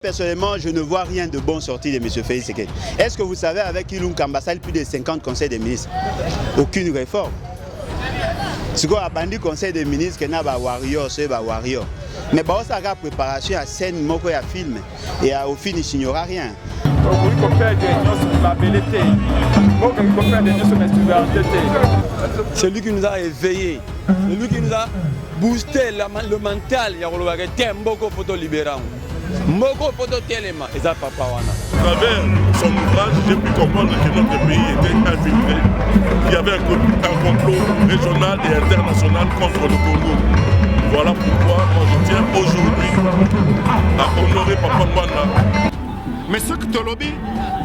Personnellement, je ne vois rien de bon sorti de M. Félix Tshisekedi. Est-ce que vous savez, avec Ilunga Kambassa, plus de 50 conseils des ministres? Aucune réforme. Ce qu'on a banni conseil des ministres, c'est un warrior, c'est un warrior. Mais ça a préparation à scène, moko ya film, et au finish, il n'y aura rien. C'est lui qui nous a éveillés, c'est lui qui nous a boosté le mental. Il y a beaucoup de photos libérantes. Moko photo téléma et ça papa wana. À travers son ouvrage, j'ai pu comprendre que notre pays était infiltré. Il y avait un complot régional et international contre le Congo. Voilà pourquoi moi je tiens aujourd'hui à honorer Papa Mwanda. Mais ce que tu lobby,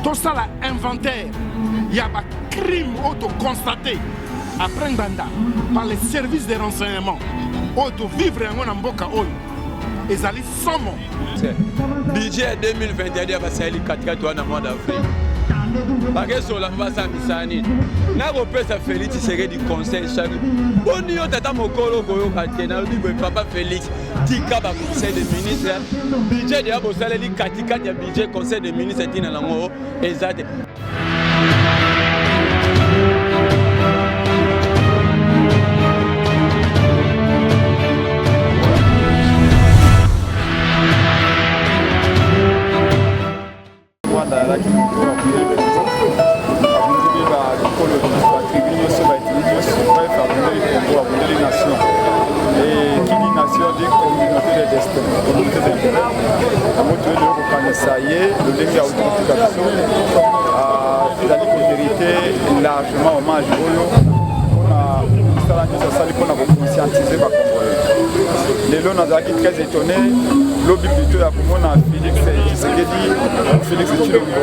tout ça là inventaire, il y a des crimes auto-constatés après Nganda par les services de renseignement. Auto-vivre en Mboka Oyo. Et ça somme. Budget 2021 va s'aller 4 dans mois d'avril. Parce que sur la base à Misani, n'a pas Félix Tshisekedi du conseil chaque. Bon yo tata mokolo koyo katena le papa Félix tika ba conseil des ministres. Budget de abo saleli katika ya budget conseil des ministres tina lango exact. largement hommage pour conscientiser les Congolais. Les gens sont très étonnés. L'objet plutôt à Félix Tshisekedi, Félix Tshilombo,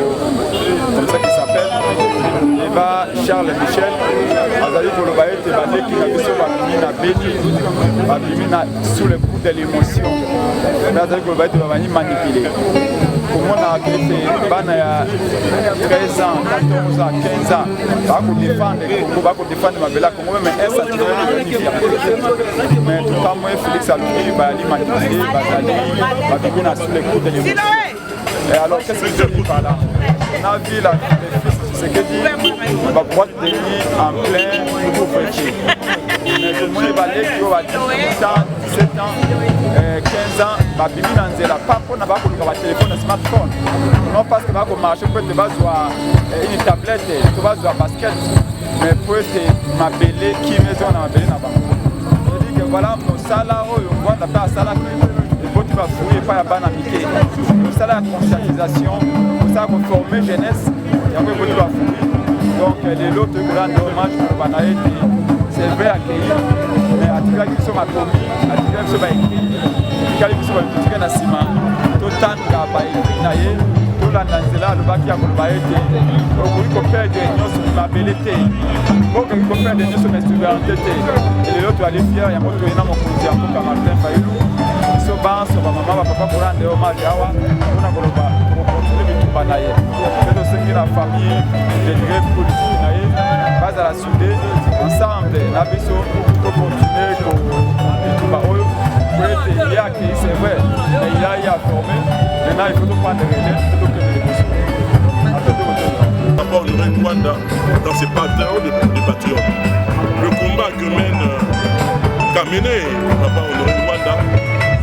comme ça qu'il s'appelle, et va Charles Michel, Azali Kolobaete, Badeki Nabimina sous le coup de l'émotion. Azali Kolobaete va venir manipuler. Comment on a fait Bana 13 ans, 14 ans, 15 ans, pour défendre ma belle Congo, mais elle s'attire de mais tout à moi, Félix a lui, Bali manipuler, Bazali, sous les coups de l'émotion. Et alors, qu'est-ce que je dis par là? On a vu la c'est que dit, on va pouvoir tenir en plein nouveau fêtier. Mais tout le monde va aller qui a 18 ans, 17 ans, 15 ans, va venir dans la pas pour n'avoir pas téléphone, smartphone. Non parce que va marcher pour te voir une tablette, tu vas jouer basket, mais pour te m'appeler qui maison on a appelé là-bas. Je dis que voilà mon salaire, on voit d'abord salaire. Tu vas fouiller pas la banane amitié. Ça la conscientisation, ça va former jeunesse et après tu vas fouiller. Donc l'autre grand hommage pour Banaï, c'est vrai accueillir, mais à tirer qui sont commis, à tirer qui sont écrits, à tirer qui sont écrits dans ciment, tout temps qu'à écrit naïe, tout la nanzela le bac qui a colbaï, au copain de l'union sur ma belleté, au copain de l'union sur mes souverainetés, et l'autre va les fier, il y a mon tour dans mon cousin pour Martin Fayoulou. So ba so ba mama ba papa pour rendre hommage awa on a koloba pour continuer de tout banayer mais de ce qui la famille de grève politique naye base à la soudée ensemble na biso pour continuer pour tout ba oyo il y a qui c'est vrai mais il y a formé maintenant il faut prendre les relais plutôt que les besoins d'abord le Rwanda dans ses patterns de patriotes le combat que mène qu'a mené là-bas au Rwanda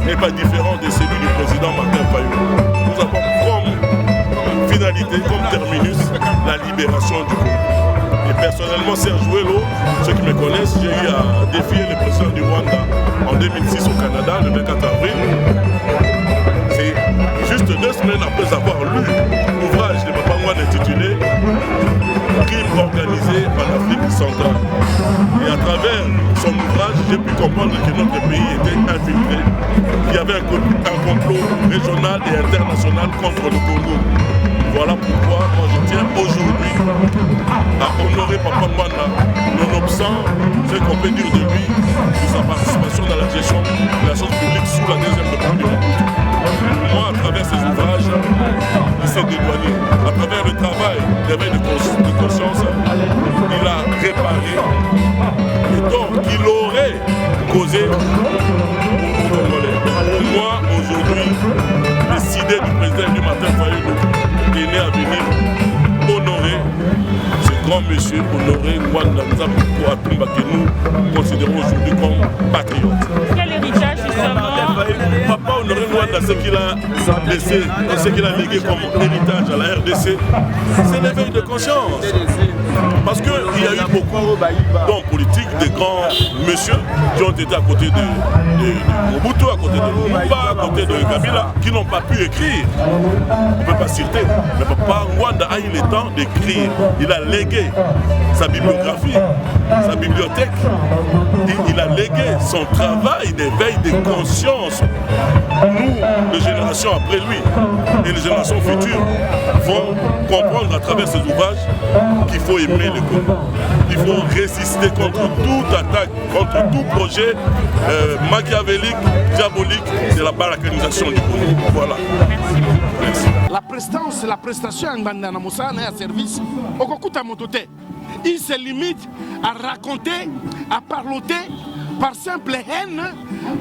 n'est pas différent de celui du président Martin Fayoulou. Nous avons comme finalité, comme terminus, la libération du Congo. Et personnellement, Serge Ouello, ceux qui me connaissent, j'ai eu à défier le président du Rwanda en 2006 au Canada, le 24 avril. C'est juste 2 semaines après avoir lu l'ouvrage de Papa Mwanda intitulé Crime organisé en Afrique centrale. Et à travers son ouvrage, j'ai pu comprendre que notre pays était infiltré. Il y avait un complot régional et international contre le Congo. Voilà pourquoi moi je tiens aujourd'hui à honorer Papa Mwanda, nonobstant ce qu'on peut dire de lui, de sa participation dans la gestion de la chose publique sous la deuxième République. Moi, à travers ses ouvrages, il s'est dédouané. À travers le travail d'éveil de conscience, il a réparé les torts qu'il aurait causés aux Congolais. Pour moi, aujourd'hui, les idées du président aujourd'hui Martin Fayulu est né à venir honorer ce grand monsieur, honorer Ngwanda Nzambe pour Atumba que nous considérons aujourd'hui comme patriote. Quel héritage justement Papa honoré Ngwanda, ce qu'il a laissé, ce qu'il a légué comme héritage à la RDC, c'est l'éveil de conscience. Parce qu'il y a eu beaucoup d'hommes politiques, de grands messieurs qui ont été à côté de Mobutu, à côté de Lumumba, à côté de Kabila, qui n'ont pas pu écrire. On ne peut pas citer. Mais Papa Ngwanda a eu le temps d'écrire. Il a légué sa bibliographie, sa bibliothèque. Il a légué son travail d'éveil de conscience. Nous, les générations après lui et les générations futures vont comprendre à travers ses ouvrages qu'il faut aimer le Congo. Il faut résister contre toute attaque, contre tout projet machiavélique, diabolique de la balkanisation du Congo. Voilà. Merci. La prestance, la prestation en Bandanamosa est un service au Kokuta Motote. Il se limite à raconter, à parloter par simple haine,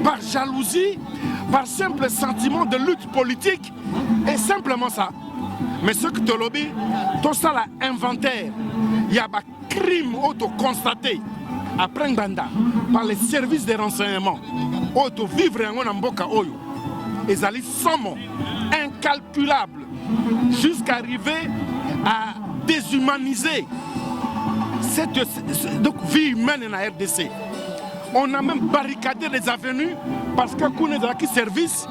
par jalousie, par simple sentiment de lutte politique, et simplement ça. Mais ce que tu lobby, tout ça l'inventaire, il y a des crimes auto-constatés après Nganda par les services de renseignement, auto-vivre en Mboka Oyo, et allaient somme incalculable jusqu'à arriver à déshumaniser cette vie humaine en RDC. On a même barricadé les avenues parce que quand on est service,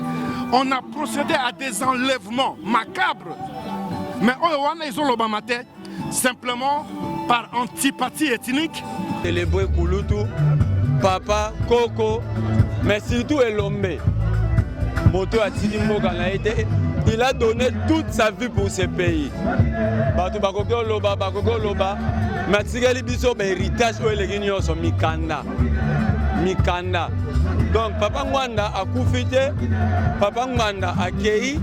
on a procédé à des enlèvements macabres. Mais ils ont l'obamaté simplement par antipathie ethnique. Les Boué Kouloutou, Papa, Coco, mais surtout Elombe. Moto a été, il a donné toute sa vie pour ce pays. Bakoko Loba, Matigeli Biso, héritage où les Guignons sont Mikanda. Donc Papa Ngwanda a coufité, Papa Ngwanda a accueilli,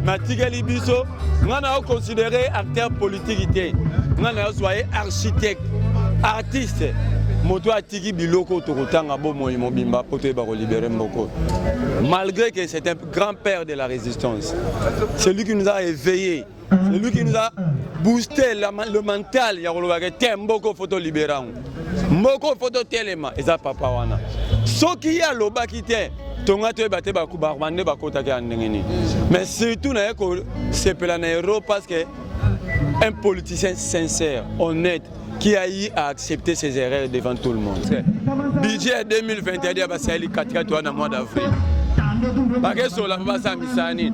Matigeli Biso, on a considéré acteur politique, on a soyé architecte, artiste. Moto a tiki biloko tokotanga bo moyimo bimba poto ba libérer mboko. Malgré que c'est un grand-père de la résistance, c'est lui qui nous a éveillés, c'est lui qui nous a boosté le mental. Ya kolobaka te mboko photo libérant, mboko photo telema eza papa wana. Soki ya lobaki te tonga to bate ba ku ba bande ba kota ke andengeni. Mais surtout na ko sepela na héros parce que un politicien sincère, honnête, qui a eu à accepter ses erreurs devant tout le monde. Budget 2021, c'est le 4 mois d'avril. Parce que sur la base de Misani,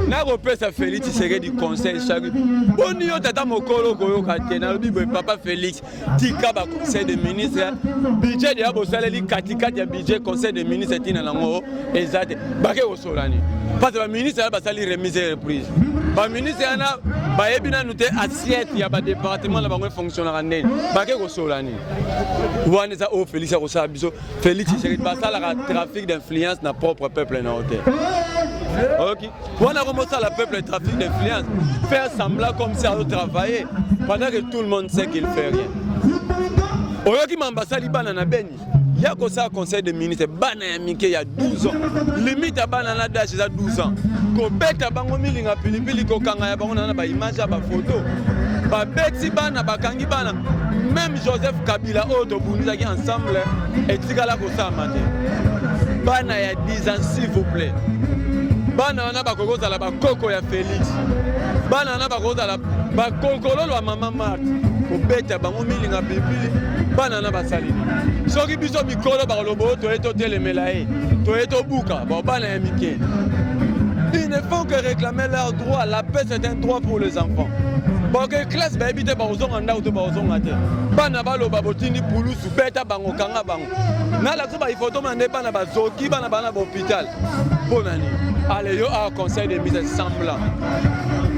n'a repris sa Félix du conseil chaque. Bon, nous avons mokolo koyo katena, papa Félix, tika ba conseil des ministres. Budget de Abosale li katika ya budget conseil des ministres tina nango exact. Bake osolani. Parce que le ministre a basali remise et reprise. Le ministre a baebina noté assiette ya ba département la ba fonctionnaire andeni. Bake osolani. Wana za o Félix a biso Félix chéri basala trafic d'influence na propre peuple na hôtel. OK. On a remonté à la peuple le trafic d'influence, faire semblant comme si on travaillait pendant que tout le monde sait qu'il fait rien. Oyoki mambasali bana na beni. Il y a un conseil de ministre, il y a 12 ans. Limite à Banana Dash, il y a 12 ans. Quand il y a bango milinga pilipili kokanga ya bango na ba image ba photo. Ba beti bana ba kangi bana. Même Joseph Kabila auto bunzaki ensemble et tikala ko sa matin. Bana ya 10 ans s'il vous plaît. Bana na ba kokoza la ba koko ya Félix. Bana na ba kokoza la ba kokolo la maman Marthe. Ko beta bango milinga pilipili bana na ba salini. Soki biso mikolo ba lobo to eto telemela e. To eto buka ba bana ya mike. Ils ne font que réclamer leurs droits. La paix, c'est un droit pour les enfants. Bon, que classe, bah, évitez, bah, aux onganda ou aux ongate. Banabalo, babotini, poulou, soubeta, bango, kanga, bango. Nala, il faut demander, banaba, zoki, banabana, hôpital. Bon année. Allez, yo, à conseil de mise semblant.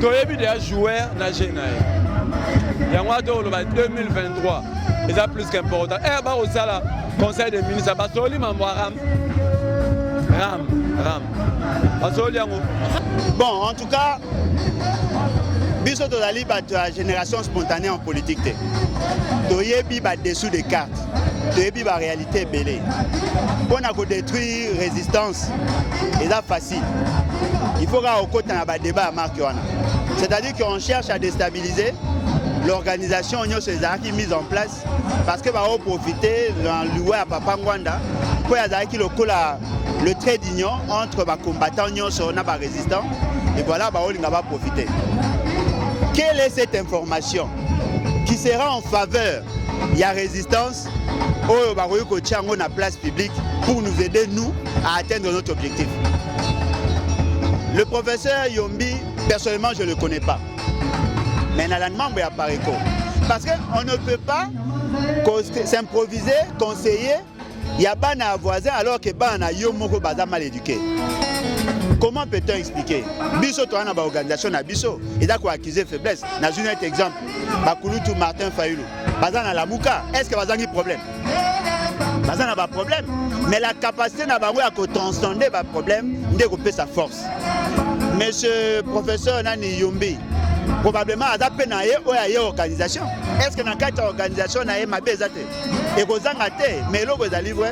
Tu as vu des joueurs, nager, nager. Il y a un 2023. Et ça, plus qu'important. Eh, bah, au sala, conseil de ministre, bah, soli, maman, Ram. Bon, en tout cas, biso tozali bato ya génération spontanée en politique te. Toyebi ba dessous des cartes. Toyebi ba réalité belé. Pour na ko détruire résistance, c'est facile. il faut qu'on ait un débat à Marc Yohana. C'est-à-dire qu'on cherche à déstabiliser l'organisation qui mise en place parce que va profiter dans l'oué à Papa Ngwanda pour le trait d'union entre les combattants et les résistants et voilà on va profiter. Quelle est cette information qui sera en faveur de la résistance au la place publique pour nous aider nous à atteindre notre objectif? Le professeur Yombi, personnellement je ne le connais pas. Mais dans la membre à Pareco. Parce qu'on ne peut pas s'improviser, conseiller, il y a un voisin alors que Bana Yomoko Baza mal éduqué. Comment peut-on expliquer? Bisso, tu as une organisation à Bisso. Il a accusé faiblesse. Dans un autre exemple, Bakulutu Martin Fayoulou. Baza na la Mouka. Est-ce que Baza a un problème? Baza n'a pas de problème. Mais la capacité n'a pas de transcender le problème, de couper sa force. Monsieur professeur Nani Yombi, probablement à une organisation. Est-ce que dans cette organisation, il y a une organisation? Et vous avez mais là, vous allez voir,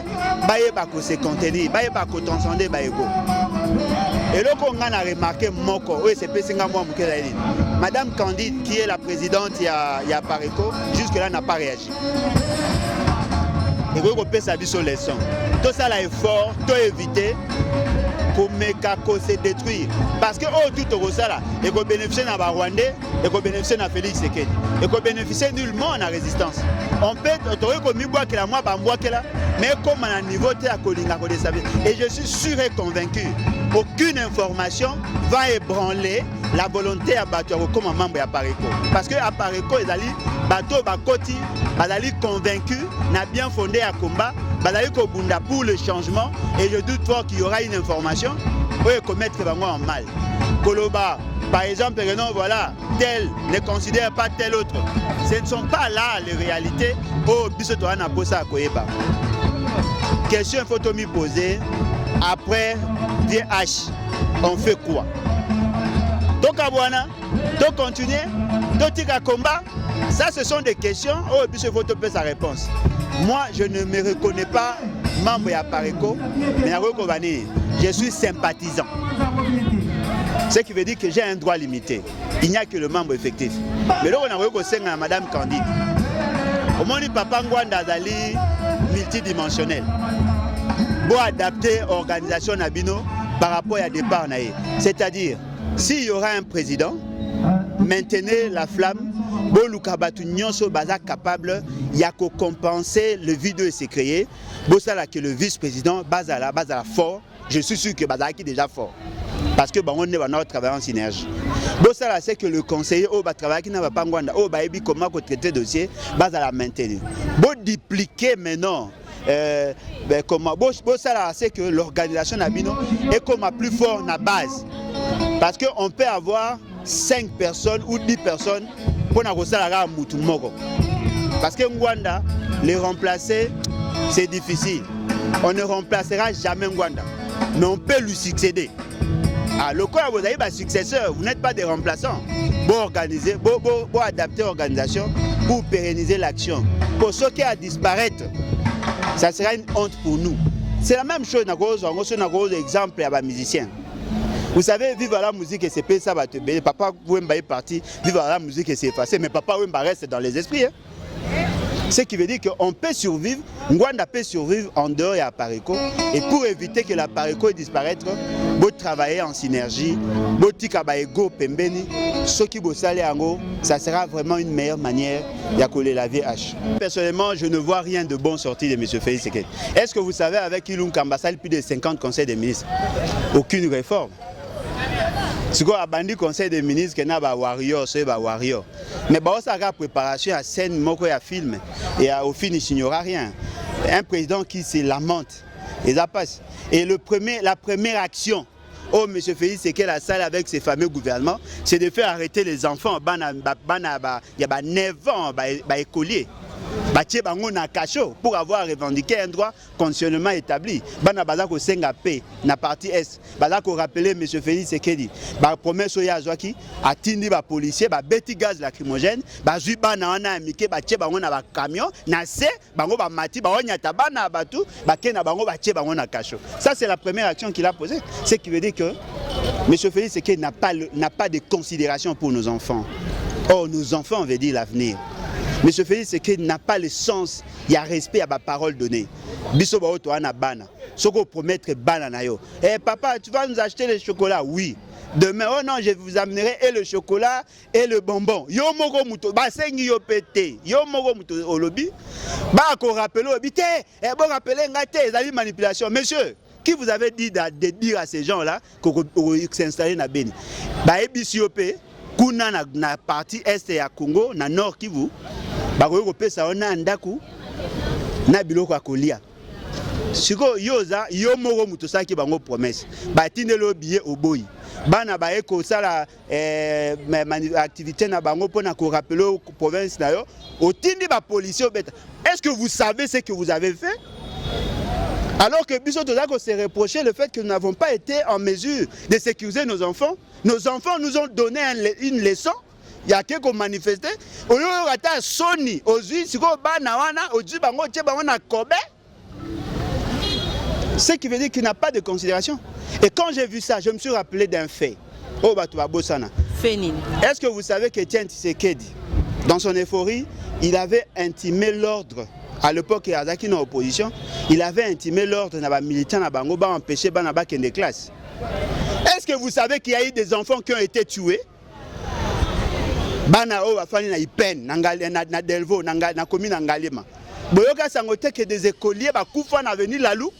il se contenir, il faut transcender. Et là, on a remarqué, Madame Candide, qui est la présidente il y a Pareco, jusque-là n'a pas réagi. Et vous avez sa vie sur les sons. Tout ça, l'effort, tout éviter. Pour se détruire. Parce que tout au là, il faut bénéficier de Rwandais, il faut bénéficier de Félix Sekedi, il faut bénéficier nullement de la résistance. On peut mais comme à un niveau de et je suis sûr et convaincu, aucune information va ébranler la volonté à battre comme membre à Pareco. Parce que à Pareco, ils allaient bateau bakoti, ils allaient convaincus, n'a bien fondé à combat. Pour le changement et je doute fort qu'il y aura une information pour commettre en mal. Koloba, par exemple, voilà, tel ne considère pas tel autre. Ce ne sont pas là les réalités. Oh, Bissotoana Bosa Koyeba. Question faut me poser. Après VH, on fait quoi? Donc, Abouana, donc continuer, donc combat. Ça, ce sont des questions. Oh, Bissotoana faut te sa réponse. Moi, je ne me reconnais pas membre à Pareco, mais je suis sympathisant. Ce qui veut dire que j'ai un droit limité. Il n'y a que le membre effectif. Mais là, on a Madame Candide. Au moins, Papa Ngwanda Zali multidimensionnel. Pour adapter l'organisation Nabino par rapport à départ. C'est-à-dire, s'il y aura un président, maintenez la flamme. Capable de compenser le vide qui s'est créé. Que le vice-président Bazala fort. Je suis sûr que Bazala est déjà fort. Parce que on est travailler en synergie. C'est que le conseiller va travailler qui n'a pas comment traiter le dossier Bazala maintenir. Dupliquer maintenant. Comment c'est que l'organisation Nabino est comme à plus fort na base. Parce qu'on peut avoir 5 personnes ou 10 personnes. Parce que Ngwanda, les remplacer, c'est difficile. On ne remplacera jamais Ngwanda. Mais on peut lui succéder. Le corps, vous avez un successeur, vous n'êtes pas des remplaçants. Pour organiser, pour adapter l'organisation, pour pérenniser l'action. Pour ceux qui a disparaître, ça sera une honte pour nous. C'est la même chose, on a exemple à musiciens. Vous savez, vivre à la musique et c'est payé, ça va te payer. Papa Wemba est parti, vivre à la musique et c'est effacé, mais Papa Wemba reste dans les esprits. Hein. Ce qui veut dire qu'on peut survivre, Ngwanda peut survivre en dehors et à Pareco. Et pour éviter que la Pareco disparaisse, vous travailler en synergie, vous travailler ego pembeni, ce qui vous salé en haut, ça sera vraiment une meilleure manière de coller la VH. Personnellement, je ne vois rien de bon sorti de M. Félix Sekedi. Est-ce que vous savez, avec Ilung Kambassal, plus de 50 conseils des ministres, aucune réforme? Si vous avez un conseil des ministres qui n'a pas warrior, c'est pas warrior. Mais ça a préparation à scène, moko à film et au finish il n'y aura rien. Un président qui se lamente et ça passe. Et la première action, oh M. Félix, c'est qu'elle a salle avec ses fameux gouvernements, c'est de faire arrêter les enfants. Il y a 9 ans, écoliers. Pour avoir revendiqué un droit constitutionnellement établi. Bana bazako senga paix na partie est. Bazako rappeler M. Félix Sekedi. Ba promesse ya azwaki atindi ba policier ba beti gaz lacrymogène, ba zui bana wana amike ba tie bango na ba camion na se bango ba mati ba onyata bana batu ba kena bango ba tie bango na cacho. Ça c'est la première action qu'il a posée. Ce qui veut dire que M. Félix Tshisekedi n'a pas de considération pour nos enfants. Or, nos enfants veut dire l'avenir. M. Félix Tshisekedi n'a pas le sens, il y a respect à ma parole donnée. Biso ba oto ana bana. Soko promettre bana na yo. Eh papa, tu vas nous acheter le chocolat? Oui. Demain, oh non, je vous amènerai et le chocolat et le bonbon. Yo moko muto, ba sengi yo pété. Yo moko muto olobi. Ba ko rappelé obi te, eh bon rappeler ngate, ezali manipulation. Monsieur, qui vous avait dit de dire à ces gens-là qu'on s'installer na Beni? Ba ebisi opé, kuna na partie est ya Congo, na nord Kivu. Ba ko pesa ona ndaku na biloko akolia. Siko yoza yo moko muto saki bango promesse. Ba tindelo billet oboyi. Bana ba eko sala activité na bango pona ko rappeler province na yo. Otindi ba policier obeta. Est-ce que vous savez ce que vous avez fait? Alors que Biso Tozako s'est reproché le fait que nous n'avons pas été en mesure de sécuriser nos enfants. Nos enfants nous ont donné une leçon. Il y a quelqu'un qui manifesté. Au lieu de Sony, aujourd'hui, si vous ce qui veut dire qu'il n'a pas de considération. Et quand j'ai vu ça, je me suis rappelé d'un fait. Est-ce que vous savez qu'Étienne Tshisekedi, dans son euphorie, il avait intimé l'ordre? À l'époque, il y avait une opposition. Il avait intimé l'ordre aux militants à Bango, empêcher Banaba qui des classes. Est-ce que vous savez qu'il y a eu des enfants qui ont été tués? Bana o afani na Ipen, na Delvaux, na commune Ngalema. Boyoka sangote que des écoliers ba kufa na avenue Lalou.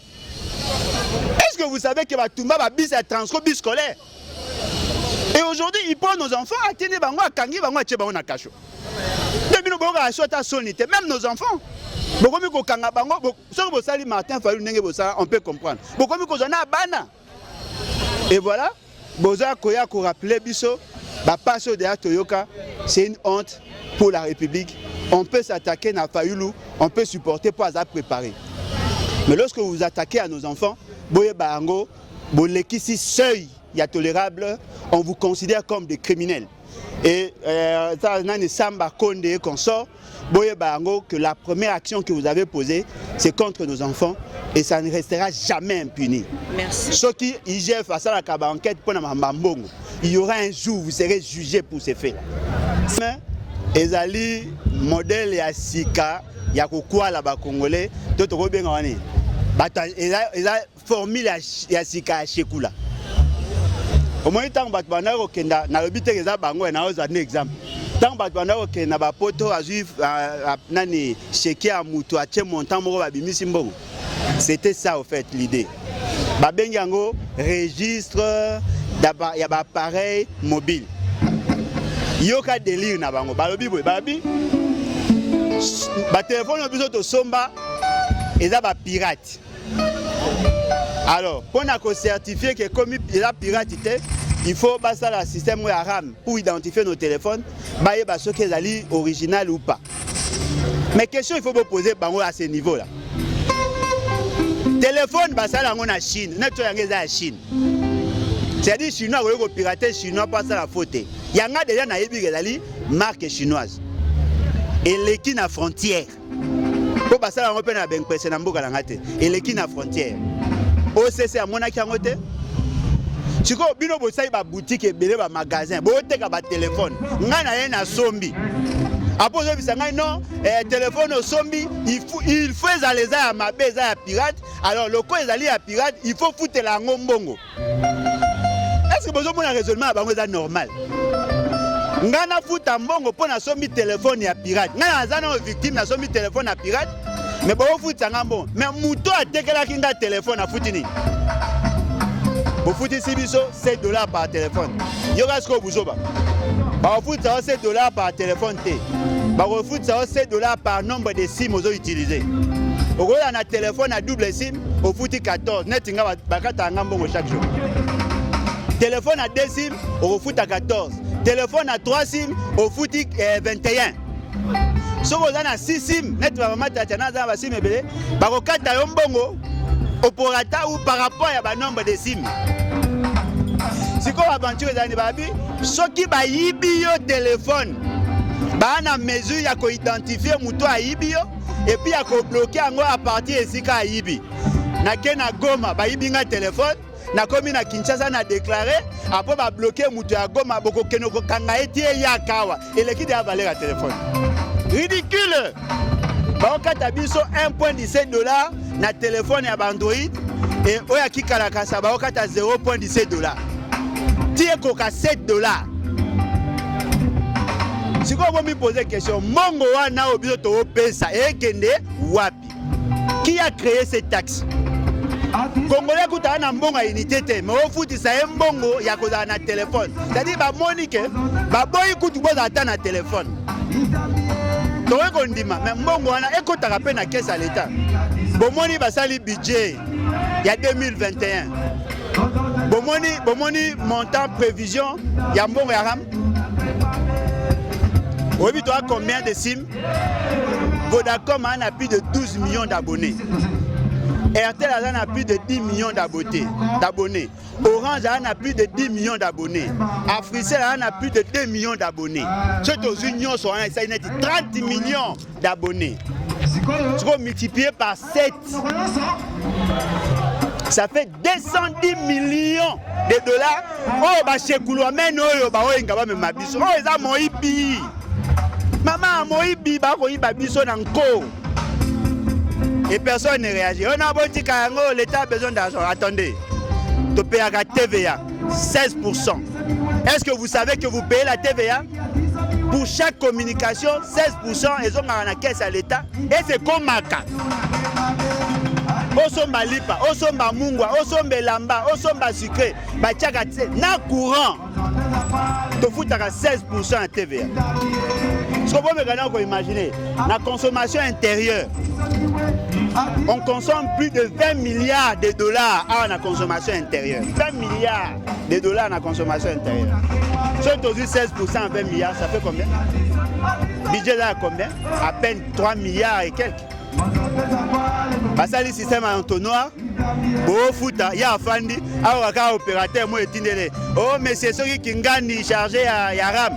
Est-ce que vous savez que Batumba ba bis à transport bis scolaire? Et aujourd'hui, ils prennent nos enfants à tenir bango à Kangi bango à Tchebango na Kacho. Depuis nous boyoka à Sota Sonité, même nos enfants. Bokomi ko kanga bango, so bo sali Martin Fayulu ndenge bo sala, on peut comprendre. Bokomi ko zana bana. Et voilà, boza koya ko rappeler biso. Bapasso de Toyoka, c'est une honte pour la République. On peut s'attaquer à Fayulu, on peut supporter pour avoir préparé. Mais lorsque vous vous attaquez à nos enfants, Boye Barango, Bolekisi seuil, il y a tolérable, on vous considère comme des criminels. Et Samba Konde et consort, Boye Barango, que la première action que vous avez posée, c'est contre nos enfants et ça ne restera jamais impuni. Merci. Ce qui IGF face à la enquête pour Namambongo. Il y aura un jour où vous serez jugé pour ces faits. Ezali modèle ya sika ya kokwa la ba congolais to to benga wani. Bata eza formule ya sika ya shekula. Au moins tant bat bana ko kenda na lobite eza bango na oza un exemple. Tant bat bana ko kenda ba poto azui nani sheki ya mutu a che montant moko ba bimisi mbongo. C'était ça au fait l'idée. Ba bengango registre d'abord il y a un appareil mobile. Yoka délire na bango balobi boy babi ba téléphone biso to somba eza ba pirate. Alors pour na ko certifier que comme il a piratité, il faut passer le système RAM pour identifier nos téléphones, ba yeba ce qui est original ou pas. Mais question il faut vous poser bango à ce niveau là. Téléphone ba ça lango na Chine, neto yangeza ya Chine. C'est-à-dire chinois qui ont piraté chinois passe à la faute. Il y a déjà une marque chinoise. Et l'équipe à frontière. Pour passer à la Europe, et l'équipe à frontière. OCC à Monaco. Tu vois, bino bossai ba boutique et belé ba magasin. Bote ka ba téléphone. Ngana na sombi. Après je dis non, téléphone au sombi, il faut les à ma beza à pirate. Alors le coup les alliés à pirate, il faut foutre la ngombongo. Est-ce que vous avez un raisonnement normal? Ngana futa mbongo pour na sombi téléphone ya pirate. Ngana zana victime na sombi téléphone à pirate. Mais bon futa ngambon. Mais muto a tekela kinga téléphone à futini. Vous foutez si biso $7 par téléphone. Yoga sko buzoba. Ba futa $7 par téléphone té. Ba futa $7 par nombre de SIM aux utilisés. Au gros on a téléphone à double SIM, au fouti 14. Net nga bakata ngambongo chaque jour. Téléphone à 2 SIM, au foot à 14. Téléphone à 3 SIM, au foot 21. Si vous avez 6 SIM, net maman tatana za ba SIM ebele, ba ko kata yo mbongo opérateur ou par rapport à nombre de SIM. Si ko aventure ezani babi, soki ba yibi yo téléphone, ba na mesure ya ko identifier muto a yibi yo et puis ya ko bloquer ngo à partir esika yibi. Na kena Goma ba yibi nga téléphone. na komi na Kinshasa na déclaré après ba bloquer mutu ya Goma boko kenoko kanga eti ya kawa eleki de valer à téléphone ridicule baokata biso 1.17 $ na téléphone ya Android et oya kikalaka sa baokata 0.17 $. Tie koka 7 $. Si vous me posez question, Mongo wana obiso to pesa ekende wapi? Qui a créé ces taxes? Congolais kuta na mbongo unité te, mais au foot ça est mbongo ya koza na téléphone. C'est-à-dire ba monique, ba boy kutu boza ata na téléphone. Towe kondima, mais mbongo wana ekota pe na caisse à l'état. Bomoni basali budget ya 2021. Bomoni montant prévision ya mbongo ya ram. Oui, tu as combien de SIM? Vodacom a plus de 12 millions d'abonnés. RTL a plus de 10 millions d'abonnés. Orange a plus de 10 millions d'abonnés. Africell a plus de 2 millions d'abonnés. Ceux aux unions sont 30 millions d'abonnés. Tu vas multiplier par 7. Ça fait 210 millions de dollars. Oh, bah, chez Koulouamen, oh, bah, oh, ingaba me mabiso. Oh, ils ont moibi. Maman, moibi, bah, oh, iba biso nanko. Et personne ne réagit. On a beau dire que l'État a besoin d'argent. Attendez. Tu payes la TVA, 16%. Est-ce que vous savez que vous payez la TVA? Pour chaque communication, 16%, ils ont la caisse à l'État. Et c'est comme Maka. Osomba lipa, osomba mungwa, osomba lamba, osomba sucré, bachaka tse, na courant. Tu fous 16% à TVA. Ce qu'on peut imaginer, la consommation intérieure, on consomme plus de 20 milliards de dollars à la consommation intérieure. 20 milliards de dollars à la consommation intérieure. Si on dit 16% à 20 milliards, ça fait combien? Budget là à combien? À peine 3 milliards et quelques. Parce que le système en entonnoir, au foot, il y a un fandi, un opérateur, moi, oh, mais c'est ceux qui gagnent chargé à RAM.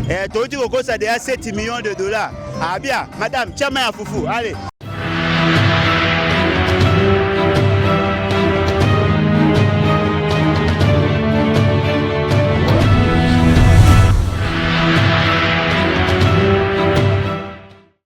Et tu as déjà 7 millions de dollars. Ah bien, madame, tiens, ma foufou, allez,